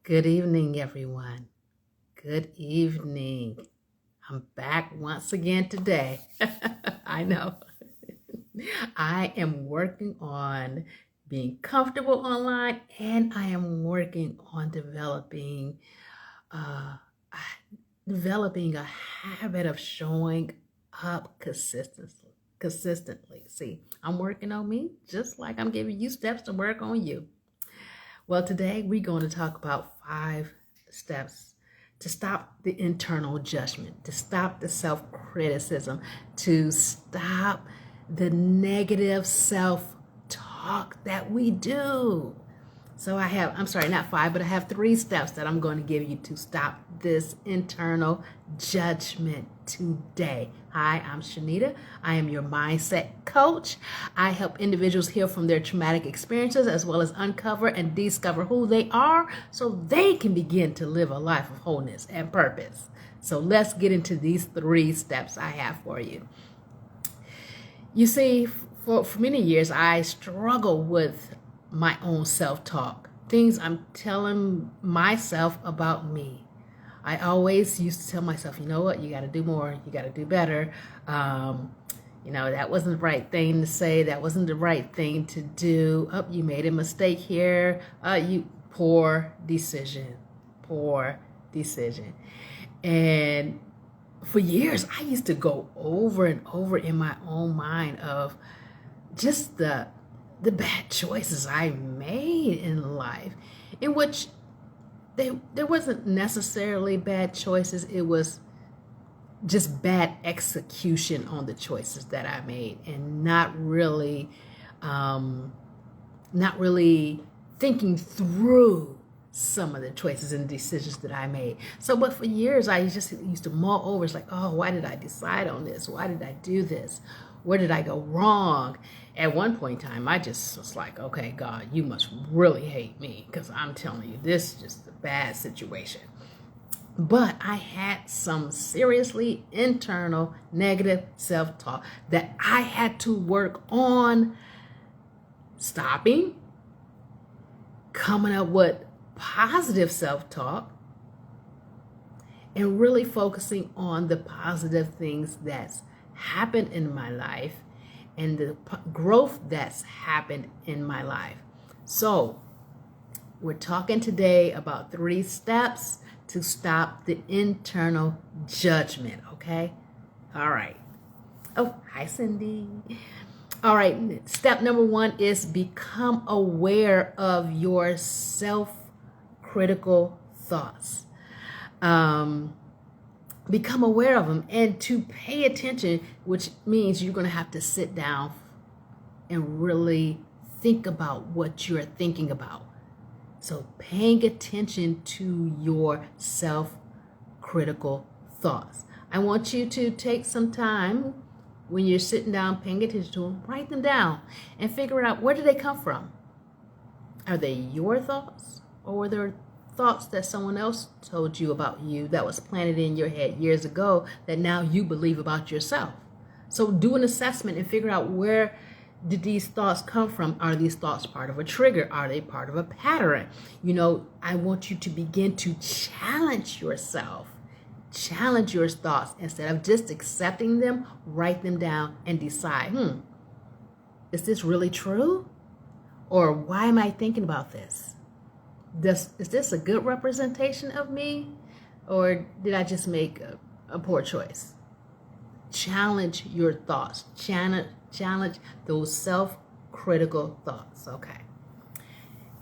Good evening, everyone. Good evening. I'm back once again today. I know. I am working on being comfortable online and I am working on uh, developing a habit of showing up consistently. See, I'm working on me just like I'm giving you steps to work on you. Well, today we're going to talk about 5 steps to stop the internal judgment, to stop the self-criticism, to stop the negative self-talk that we do. So I'm sorry, not 5, but I have 3 steps that I'm going to give you to stop this internal judgment today. Hi, I'm Shanita. I am your mindset coach. I help individuals heal from their traumatic experiences as well as uncover and discover who they are so they can begin to live a life of wholeness and purpose. So let's get into these 3 steps I have for you. You see, for many years, I struggled with my own self-talk, things I'm telling myself about me. I always used to tell myself, you know what, you got to do more, you got to do better. That wasn't the right thing to say, that wasn't the right thing to do. Oh, you made a mistake here. Poor decision. And for years, I used to go over and over in my own mind of just the bad choices I made in life, in which there wasn't necessarily bad choices. It was just bad execution on the choices that I made, and not really thinking through some of the choices and decisions that I made. But for years, I just used to mull over. It's like, oh, why did I decide on this? Why did I do this? Where did I go wrong? At one point in time, I just was like, okay, God, you must really hate me because I'm telling you, this is just a bad situation. But I had some seriously internal negative self-talk that I had to work on stopping, coming up with positive self-talk, and really focusing on the positive things that's happened in my life and the growth that's happened in my life. So we're talking today about 3 steps to stop the internal judgment, okay? All right. Oh, hi, Cindy. All right, step number 1 is become aware of your self-critical thoughts. Become aware of them and to pay attention, which means you're going to have to sit down and really think about what you're thinking about. So paying attention to your self-critical thoughts. I want you to take some time when you're sitting down paying attention to them, write them down and figure out, where do they come from? Are they your thoughts, or were there thoughts that someone else told you about you that was planted in your head years ago that now you believe about yourself? So do an assessment and figure out, where did these thoughts come from? Are these thoughts part of a trigger? Are they part of a pattern? I want you to begin to challenge yourself. Challenge your thoughts. Instead of just accepting them, write them down and decide, is this really true? Or why am I thinking about this? Is this a good representation of me? Or did I just make a poor choice? Challenge your thoughts. Challenge those self-critical thoughts, okay?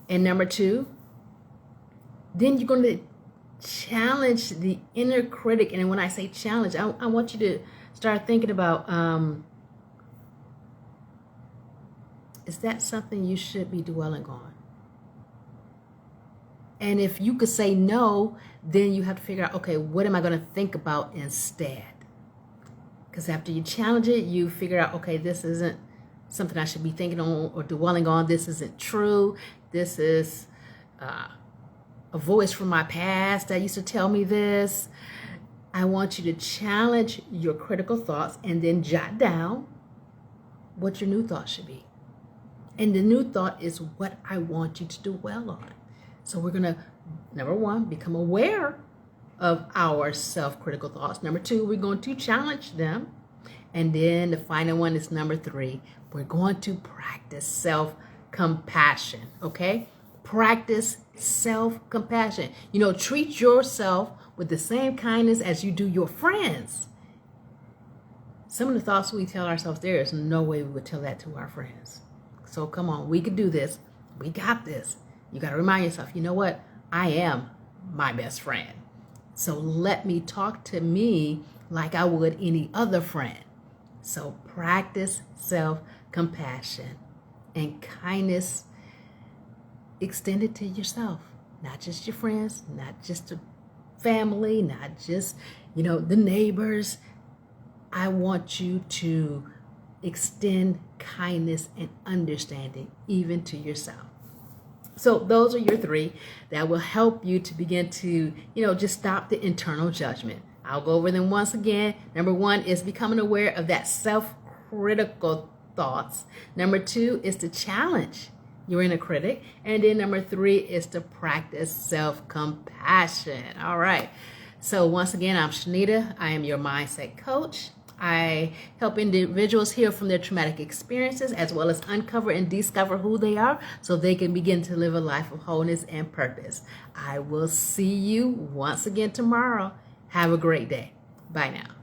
And number 2, then you're going to challenge the inner critic. And when I say challenge, I want you to start thinking about, is that something you should be dwelling on? And if you could say no, then you have to figure out, okay, what am I going to think about instead? Because after you challenge it, you figure out, okay, this isn't something I should be thinking on or dwelling on. This isn't true. This is a voice from my past that used to tell me this. I want you to challenge your critical thoughts and then jot down what your new thought should be. And the new thought is what I want you to dwell on. So we're going to, number one, become aware of our self-critical thoughts. Number two, we're going to challenge them. And then the final one is number three, we're going to practice self-compassion, okay? Practice self-compassion. Treat yourself with the same kindness as you do your friends. Some of the thoughts we tell ourselves, there is no way we would tell that to our friends. So come on, we can do this. We got this. You got to remind yourself, you know what? I am my best friend. So let me talk to me like I would any other friend. So practice self-compassion and kindness extended to yourself, not just your friends, not just the family, not just, the neighbors. I want you to extend kindness and understanding even to yourself. So those are your three that will help you to begin to, just stop the internal judgment. I'll go over them once again. Number one is becoming aware of that self-critical thoughts. Number two is to challenge your inner critic. And then number three is to practice self-compassion. All right. So once again, I'm Shanita. I am your mindset coach. I help individuals heal from their traumatic experiences as well as uncover and discover who they are so they can begin to live a life of wholeness and purpose. I will see you once again tomorrow. Have a great day. Bye now.